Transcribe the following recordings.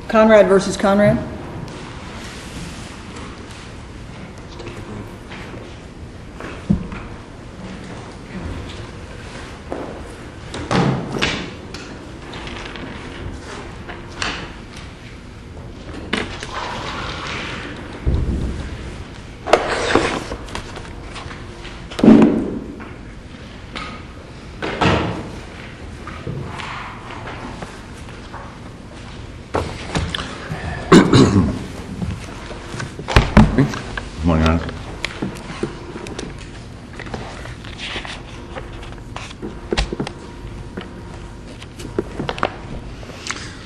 Conrad versus Conrad? Good morning, Your Honor.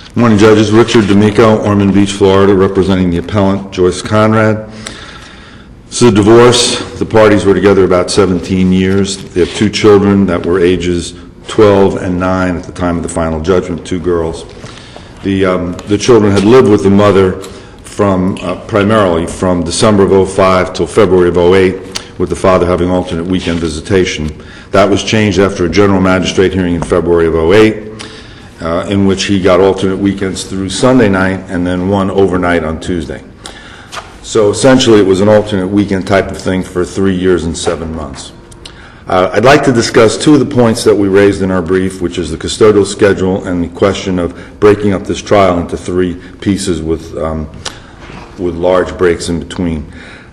Good morning, Judges. Richard D'Amico, Ormond Beach, Florida, representing the appellant, Joyce Conrad. This is a divorce. The parties were together about 17 years. They have 2 children that were ages 12 and 9 at the time of the final judgment, 2 girls. The children had lived with the mother primarily from December of 05 till February of 08, with the father having alternate weekend visitation. That was changed after a general magistrate hearing in February of 08, in which he got alternate weekends through Sunday night and then 1 overnight on Tuesday. So essentially it was an alternate weekend type of thing for 3 years and 7 months. I'd like to discuss 2 of the points that we raised in our brief, which is the custodial schedule and the question of breaking up this trial into 3 pieces with large breaks in between.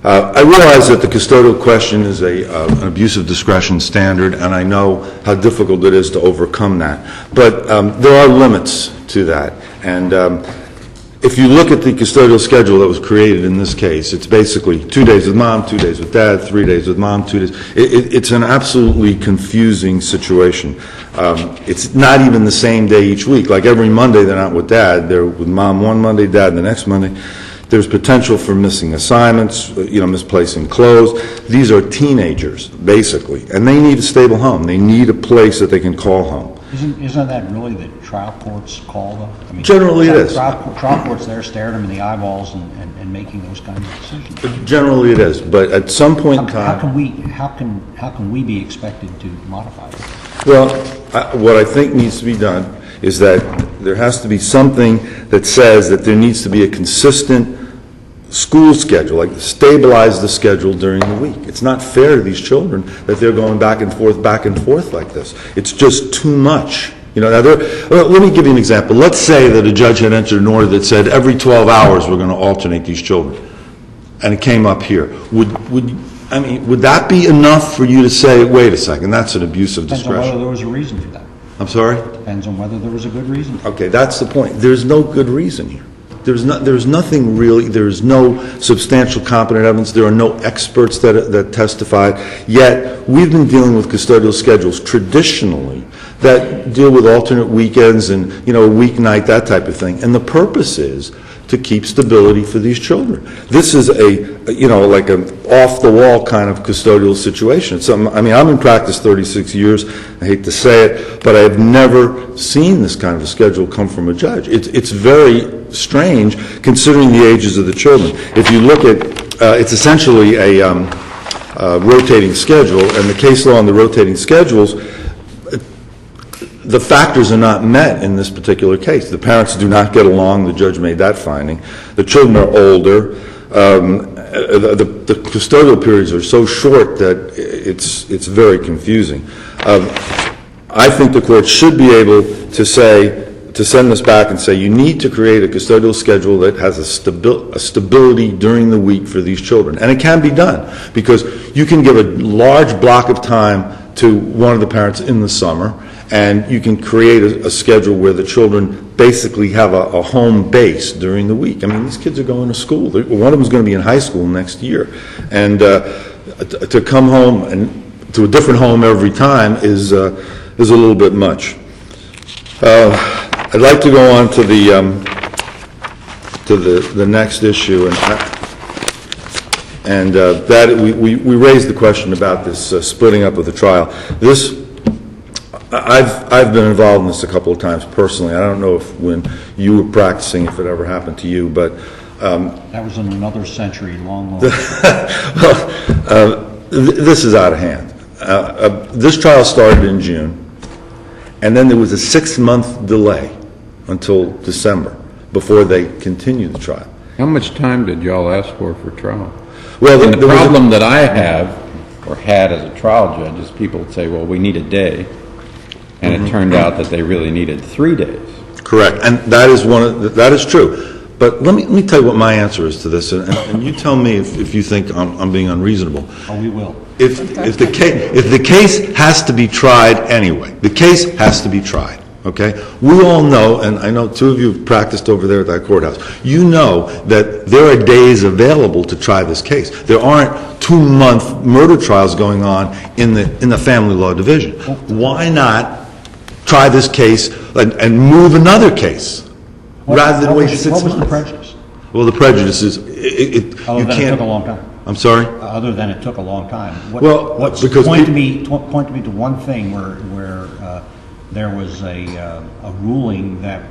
I realize that the custodial question is an abuse of discretion standard, and I know how difficult it is to overcome that. But there are limits to that. And if you look at the custodial schedule that was created in this case, it's basically 2 days with mom, 2 days with dad, 3 days with mom, 2 days. It's an absolutely confusing situation. It's not even the same day each week. Like every Monday they're not with dad. They're with mom one Monday, dad the next Monday. There's potential for missing assignments, misplacing clothes. These are teenagers, basically, and they need a stable home. They need a place that they can call home. Isn't that really the trial court's call, though? I mean, generally it is. Trial court's there staring them in the eyeballs and making those kinds of decisions. Generally it is, but at some point in time... How can we be expected to modify it? Well, what I think needs to be done is that there has to be something that says that there needs to be a consistent school schedule, like stabilize the schedule during the week. It's not fair to these children that they're going back and forth like this. It's just too much. Let me give you an example. Let's say that a judge had entered an order that said every 12 hours we're going to alternate these children, and it came up here. Would that be enough for you to say, wait a second, that's an abuse of discretion? Depends on whether there was a reason for that. I'm sorry? Depends on whether there was a good reason. Okay, that's the point. There's no good reason here. There's nothing really, there's no substantial competent evidence, there are no experts that testified, yet we've been dealing with custodial schedules traditionally that deal with alternate weekends and, a weeknight, that type of thing, and the purpose is to keep stability for these children. This is like an off-the-wall kind of custodial situation. I'm in practice 36 years, I hate to say it, but I have never seen this kind of a schedule come from a judge. It's very strange considering the ages of the children. If you look at, it's essentially a rotating schedule, and the case law on the rotating schedules, the factors are not met in this particular case. The parents do not get along. The judge made that finding. The children are older. The custodial periods are so short that it's very confusing. I think the court should be able to send this back and say, you need to create a custodial schedule that has a stability during the week for these children. And it can be done, because you can give a large block of time to one of the parents in the summer, and you can create a schedule where the children basically have a home base during the week. These kids are going to school. One of them is going to be in high school next year. And to come home and to a different home every time is a little bit much. I'd like to go on to the next issue, and that we raised the question about this splitting up of the trial. I've been involved in this a couple of times personally. I don't know if when you were practicing, if it ever happened to you, but that was in another century, long. Well, this is out of hand. This trial started in June, and then there was a 6-month delay until December before they continue the trial. How much time did y'all ask for trial? Well, And the problem that I have, or had as a trial judge, is people would say, well, we need a day, and it turned out that they really needed 3 days. Correct, and that is true. But let me tell you what my answer is to this, and you tell me if you think I'm being unreasonable. Oh, we will. If the case has to be tried anyway, the case has to be tried, okay? We all know, and I know two of you have practiced over there at that courthouse, you know that there are days available to try this case. There aren't 2-month murder trials going on in the family law division. Why not try this case and move another case rather than wait 6 months? What was the prejudice? Well, the prejudice is, Other than it took a long time. I'm sorry? Other than it took a long time. Because point to me to one thing where there was a ruling that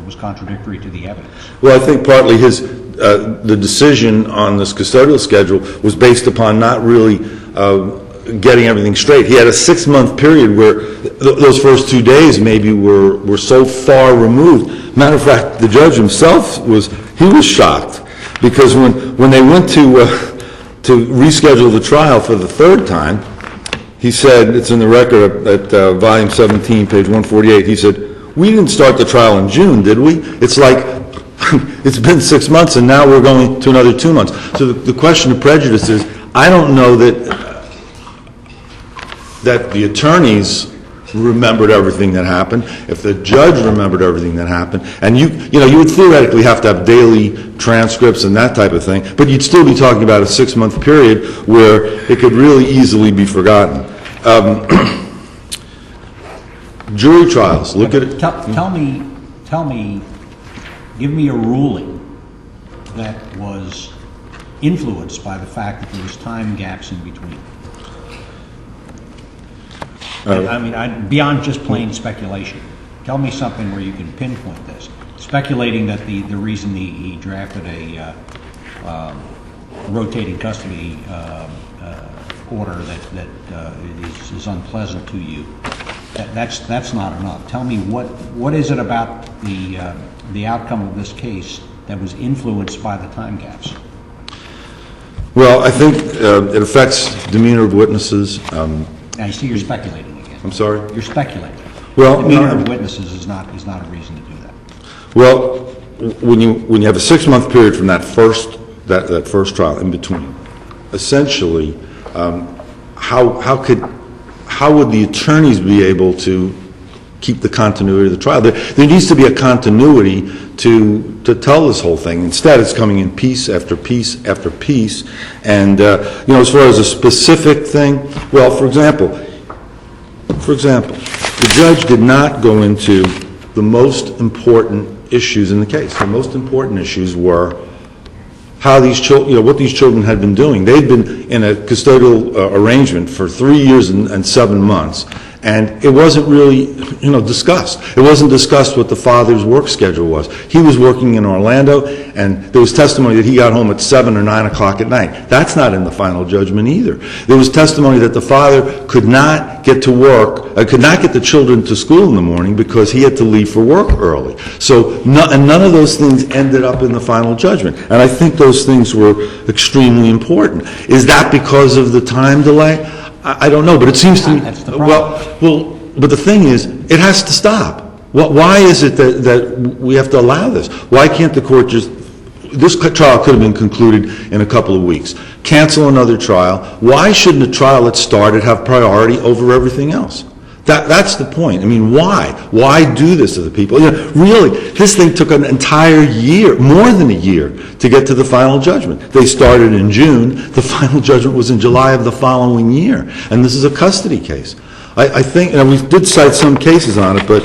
was contradictory to the evidence. Well, I think partly the decision on this custodial schedule was based upon not really getting everything straight. He had a 6-month period where those first 2 days maybe were so far removed. Matter of fact, the judge himself was shocked because when they went to reschedule the trial for the third time, he said, it's in the record at volume 17, page 148, he said, we didn't start the trial in June, did we? It's like, it's been 6 months and now we're going to another 2 months. So the question of prejudice is, I don't know that the attorneys remembered everything that happened, if the judge remembered everything that happened, and you would theoretically have to have daily transcripts and that type of thing, but you'd still be talking about a 6-month period where it could really easily be forgotten. Jury trials, look at it. Tell me, give me a ruling that was influenced by the fact that there was time gaps in between. I mean, beyond just plain speculation. Tell me something where you can pinpoint this. Speculating that the reason he drafted a rotating custody order that is unpleasant to you, that's not enough. Tell me what is it about the outcome of this case that was influenced by the time gaps? Well, I think it affects demeanor of witnesses. Now you see, you're speculating again. I'm sorry? You're speculating. Well, demeanor of witnesses is not a reason to do that. Well, when you have a 6-month period from that first trial in between, essentially, how would the attorneys be able to keep the continuity of the trial? There needs to be a continuity to tell this whole thing. Instead, it's coming in piece after piece after piece. And as far as a specific thing, well, for example, the judge did not go into the most important issues in the case. The most important issues were how these children, what these children had been doing. They'd been in a custodial arrangement for 3 years and 7 months, and it wasn't really, discussed. It wasn't discussed what the father's work schedule was. He was working in Orlando, and there was testimony that he got home at 7 or 9 o'clock at night. That's not in the final judgment either. There was testimony that the father could not get to work, could not get the children to school in the morning because he had to leave for work early. So none of those things ended up in the final judgment. And I think those things were extremely important. Is that because of the time delay? I don't know, but it seems to me, That's the problem. well, but the thing is, it has to stop. Why is it that we have to allow this? Why can't the court this trial could have been concluded in a couple of weeks. Cancel another trial. Why shouldn't a trial that started have priority over everything else? That's the point. I mean, why? Why do this to the people? Really, this thing took an entire year, more than a year, to get to the final judgment. They started in June. The final judgment was in July of the following year. And this is a custody case. I think, and we did cite some cases on it, but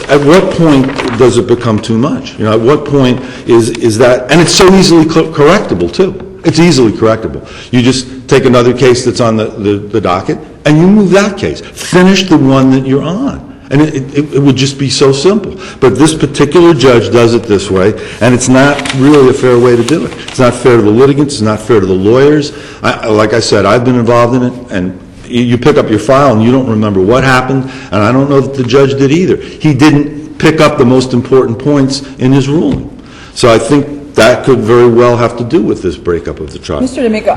at what point does it become too much? At what point is that, and it's so easily correctable too. It's easily correctable. You just take another case that's on the docket, and you move that case. Finish the one that you're on. And it would just be so simple. But this particular judge does it this way, and it's not really a fair way to do it. It's not fair to the litigants. It's not fair to the lawyers. Like I said, I've been involved in it, and you pick up your file and you don't remember what happened, and I don't know that the judge did either. He didn't pick up the most important points in his ruling. So I think that could very well have to do with this breakup of the trial. Mr. D'Amico,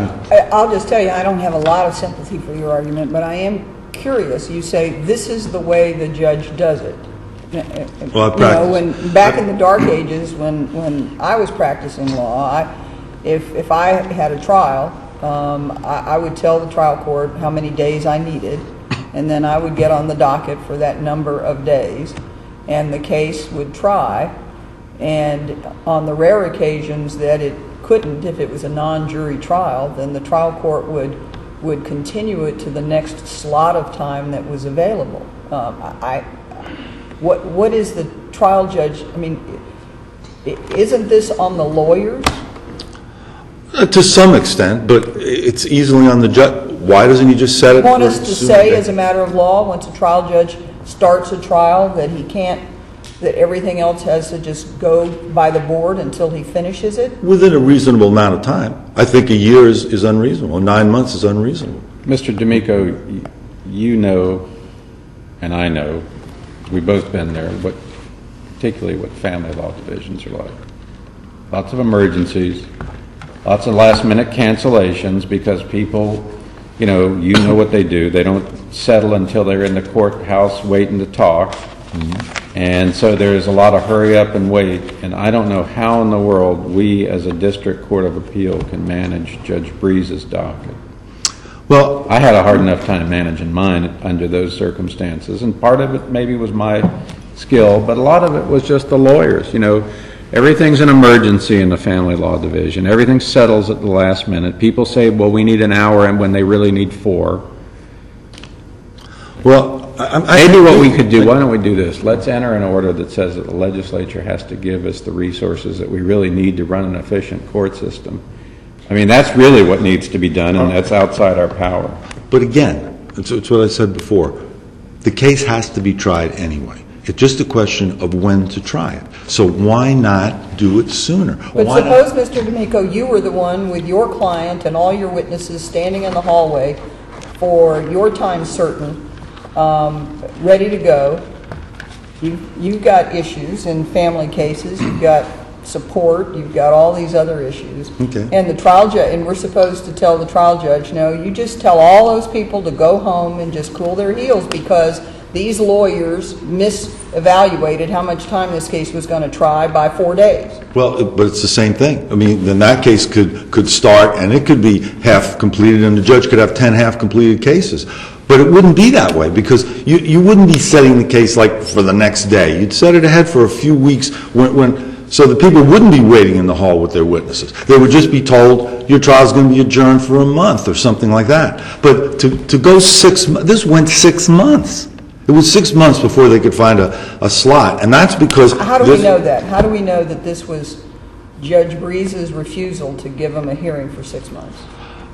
I'll just tell you, I don't have a lot of sympathy for your argument, but I am curious. You say this is the way the judge does it. Well, Back in the dark ages, when I was practicing law, if I had a trial, I would tell the trial court how many days I needed, and then I would get on the docket for that number of days, and the case would try. And on the rare occasions that it couldn't, if it was a non-jury trial, then the trial court would continue it to the next slot of time that was available. What is the trial judge? I mean, isn't this on the lawyers? To some extent, but it's easily on the judge. Why doesn't he just set it? You want us to say, as a matter of law, once a trial judge starts a trial, that he can't, that everything else has to just go by the board until he finishes it? Within a reasonable amount of time. I think a year is unreasonable. 9 months is unreasonable. Mr. D'Amico, you know, and I know, we've both been there, particularly what family law divisions are like. Lots of emergencies, lots of last-minute cancellations because people, you know what they do. They don't settle until they're in the courthouse waiting to talk. Mm-hmm. And so there's a lot of hurry up and wait. And I don't know how in the world we, as a district court of appeal, can manage Judge Breeze's docket. Well, I had a hard enough time managing mine under those circumstances, and part of it maybe was my skill, but a lot of it was just the lawyers. Everything's an emergency in the family law division. Everything settles at the last minute. People say, well, we need an hour, and when they really need 4. Well, maybe what we could do, why don't we do this? Let's enter an order that says that the legislature has to give us the resources that we really need to run an efficient court system. I mean, that's really what needs to be done, and that's outside our power. But again, it's what I said before. The case has to be tried anyway. It's just a question of when to try it. So why not do it sooner? But suppose, Mr. D'Amico, you were the one with your client and all your witnesses standing in the hallway for your time certain, ready to go. You've got issues in family cases. You've got support. You've got all these other issues. Okay. And the trial judge, and we're supposed to tell the trial judge, no, you just tell all those people to go home and just cool their heels because these lawyers misevaluated how much time this case was going to try by 4 days. Well, but it's the same thing. I mean, then that case could start, and it could be half completed, and the judge could have 10 half-completed cases. But it wouldn't be that way, because you wouldn't be setting the case like for the next day. You'd set it ahead for a few weeks so the people wouldn't be waiting in the hall with their witnesses. They would just be told, your trial's going to be adjourned for a month or something like that. But to go 6 months, this went 6 months. It was 6 months before they could find a slot, and that's because... How do we know that? How do we know that this was Judge Breeze's refusal to give him a hearing for 6 months?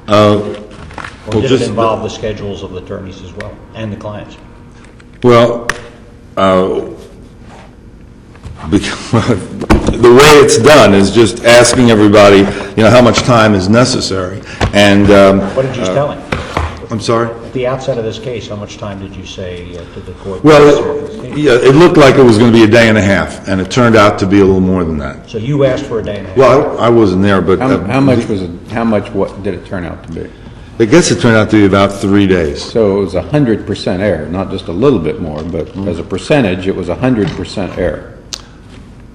Or did it involve the schedules of the attorneys as well, and the clients? Well, the way it's done is just asking everybody, how much time is necessary. And what did you tell him? I'm sorry? At the outset of this case, how much time did you say to the court? Well, it looked like it was going to be a day and a half, and it turned out to be a little more than that. So you asked for a day and a half? Well, I wasn't there, but... What did it turn out to be? I guess it turned out to be about 3 days. So it was 100% error, not just a little bit more, but as a percentage, it was 100% error.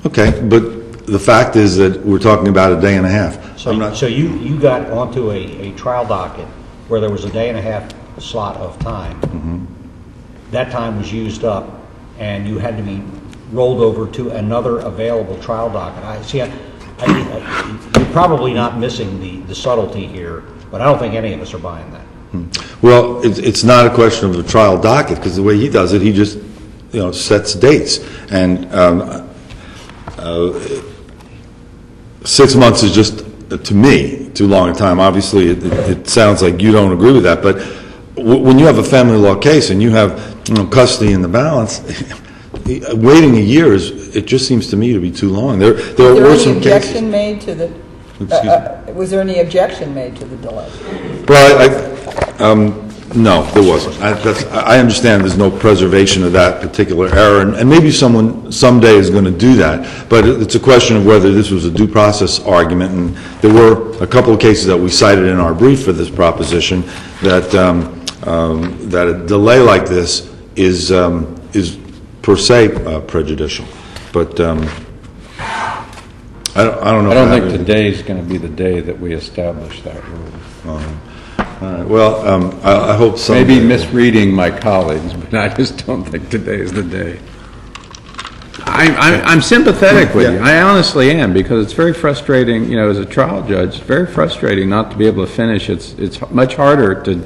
Okay, but the fact is that we're talking about a day and a half. So you got onto a trial docket where there was a day and a half slot of time. Mm-hmm. That time was used up, and you had to be rolled over to another available trial docket. You're probably not missing the subtlety here, but I don't think any of us are buying that. Well, it's not a question of the trial docket, because the way he does it, he just sets dates. And 6 months is just, to me, too long a time. Obviously, it sounds like you don't agree with that, but when you have a family law case and you have custody in the balance, waiting a year it just seems to me to be too long. There were some cases. Was there any objection made to the delay? Well, No, there wasn't. I understand there's no preservation of that particular error, and maybe someone someday is going to do that, but it's a question of whether this was a due process argument, and there were a couple of cases that we cited in our brief for this proposition that that a delay like this is per se prejudicial. But I don't know. I don't think today is going to be the day that we establish that rule. All right. Well, I hope so. Maybe misreading my colleagues, but I just don't think today is the day. I'm sympathetic with you. I honestly am, because it's very frustrating, as a trial judge, it's very frustrating not to be able to finish. It's much harder to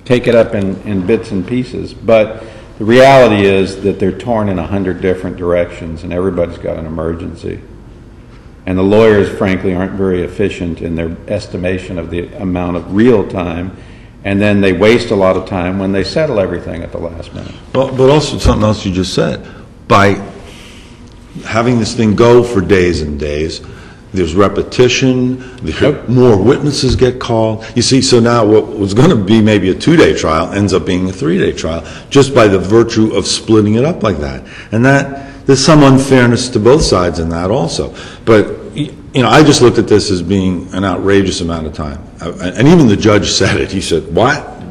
take it up in bits and pieces, but the reality is that they're torn in 100 different directions, and everybody's got an emergency. And the lawyers, frankly, aren't very efficient in their estimation of the amount of real time, and then they waste a lot of time when they settle everything at the last minute. Well, but also something else you just said. By having this thing go for days and days, there's repetition, more witnesses get called. You see, so now what was going to be maybe a 2-day trial ends up being a 3-day trial, just by the virtue of splitting it up like that. And there's some unfairness to both sides in that also. But, I just looked at this as being an outrageous amount of time. And even the judge said it. He said, what?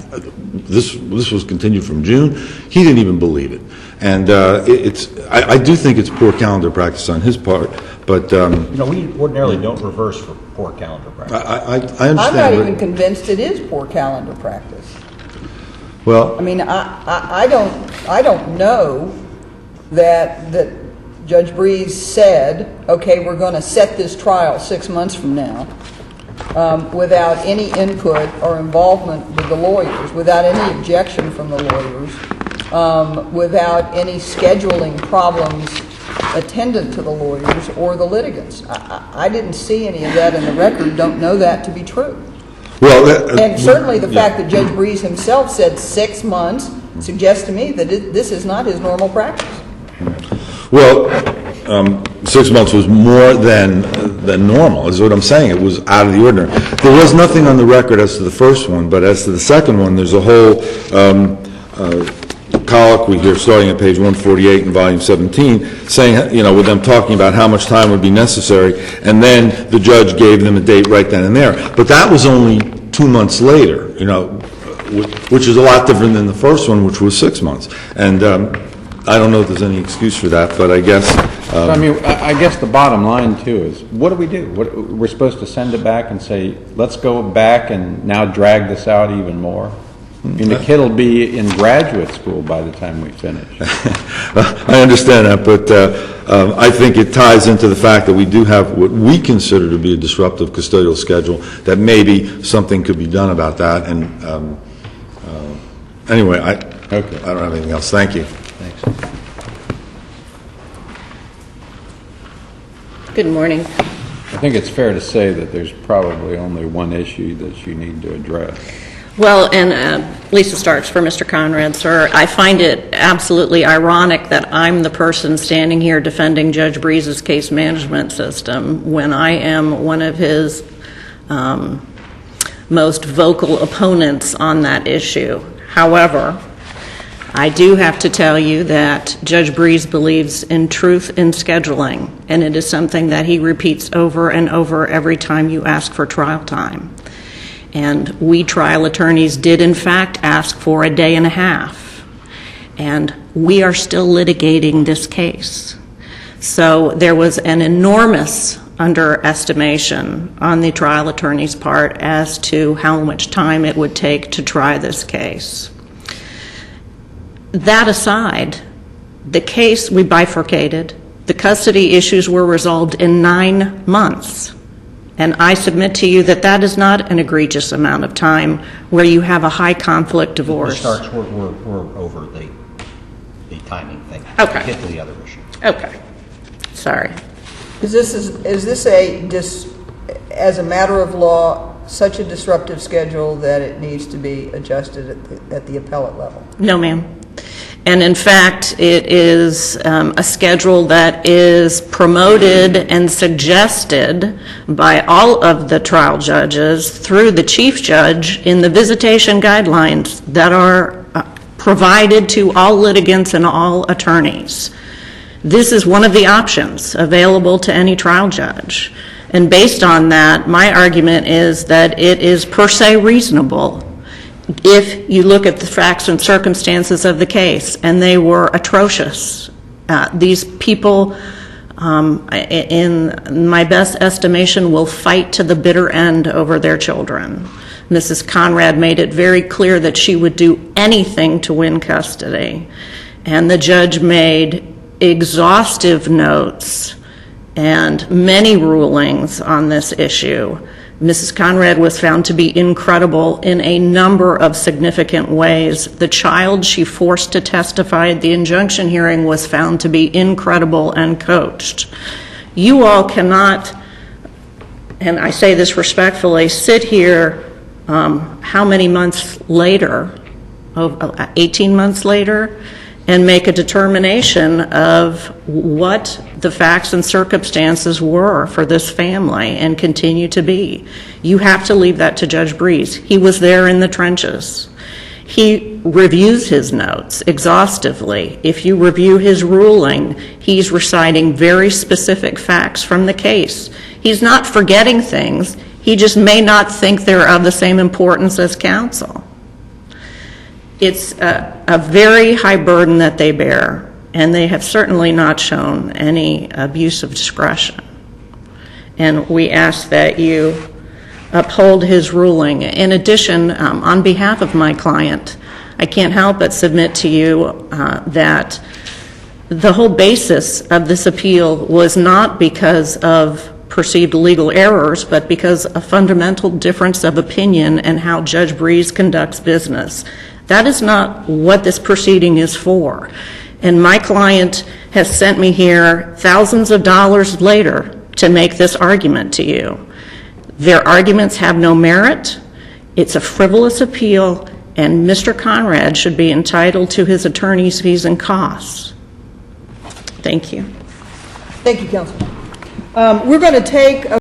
This was continued from June? He didn't even believe it. And I do think it's poor calendar practice on his part. But we ordinarily don't reverse for poor calendar practice. I understand. I'm not even convinced it is poor calendar practice. Well, I mean, I don't know that Judge Breeze said, okay, we're going to set this trial 6 months from now, without any input or involvement with the lawyers, without any objection from the lawyers, without any scheduling problems attendant to the lawyers or the litigants. I didn't see any of that in the record, don't know that to be true. Well, and certainly the fact that Judge Breeze himself said 6 months suggests to me that this is not his normal practice. Well, 6 months was more than normal, is what I'm saying. It was out of the ordinary. There was nothing on the record as to the first one, but as to the second one, there's a whole colloquy here, starting at page 148 in volume 17, saying, with them talking about how much time would be necessary, and then the judge gave them a date right then and there. But that was only 2 months later, which is a lot different than the first one, which was 6 months. And I don't know if there's any excuse for that, but I guess... I guess the bottom line, too, is what do we do? We're supposed to send it back and say, let's go back and now drag this out even more? I mean, the kid will be in graduate school by the time we finish. I understand that, but I think it ties into the fact that we do have what we consider to be a disruptive custodial schedule, that maybe something could be done about that. And anyway, I don't have anything else. Thank you. Thanks. Good morning. I think it's fair to say that there's probably only one issue that you need to address. Well, and Lisa Starks for Mr. Conrad, sir. I find it absolutely ironic that I'm the person standing here defending Judge Breeze's case management system when I am one of his most vocal opponents on that issue. However, I do have to tell you that Judge Breeze believes in truth in scheduling, and it is something that he repeats over and over every time you ask for trial time. And we trial attorneys did, in fact, ask for a day and a half. And we are still litigating this case. So there was an enormous underestimation on the trial attorney's part as to how much time it would take to try this case. That aside, the case we bifurcated. The custody issues were resolved in 9 months. And I submit to you that that is not an egregious amount of time where you have a high conflict divorce. Starks, we're over the timing thing. Okay. Get to the other issue. Okay. Sorry. Is this as a matter of law, such a disruptive schedule that it needs to be adjusted at the appellate level? No, ma'am. And in fact, it is a schedule that is promoted and suggested by all of the trial judges through the chief judge in the visitation guidelines that are provided to all litigants and all attorneys. This is one of the options available to any trial judge. And based on that, my argument is that it is per se reasonable if you look at the facts and circumstances of the case, and they were atrocious. These people, in my best estimation, will fight to the bitter end over their children. Mrs. Conrad made it very clear that she would do anything to win custody. And the judge made exhaustive notes and many rulings on this issue. Mrs. Conrad was found to be incredible in a number of significant ways. The child she forced to testify at the injunction hearing was found to be incredible and coached. You all cannot, and I say this respectfully, sit here how many months later, 18 months later, and make a determination of what the facts and circumstances were for this family and continue to be. You have to leave that to Judge Breeze. He was there in the trenches. He reviews his notes exhaustively. If you review his ruling, he's reciting very specific facts from the case. He's not forgetting things. He just may not think they're of the same importance as counsel. It's a very high burden that they bear, and they have certainly not shown any abuse of discretion. And we ask that you uphold his ruling. In addition, on behalf of my client, I can't help but submit to you that the whole basis of this appeal was not because of perceived legal errors, but because a fundamental difference of opinion in how Judge Breeze conducts business. That is not what this proceeding is for. And my client has sent me here thousands of dollars later to make this argument to you. Their arguments have no merit. It's a frivolous appeal, and Mr. Conrad should be entitled to his attorney's fees and costs. Thank you. Thank you, Counsel. We're going to take a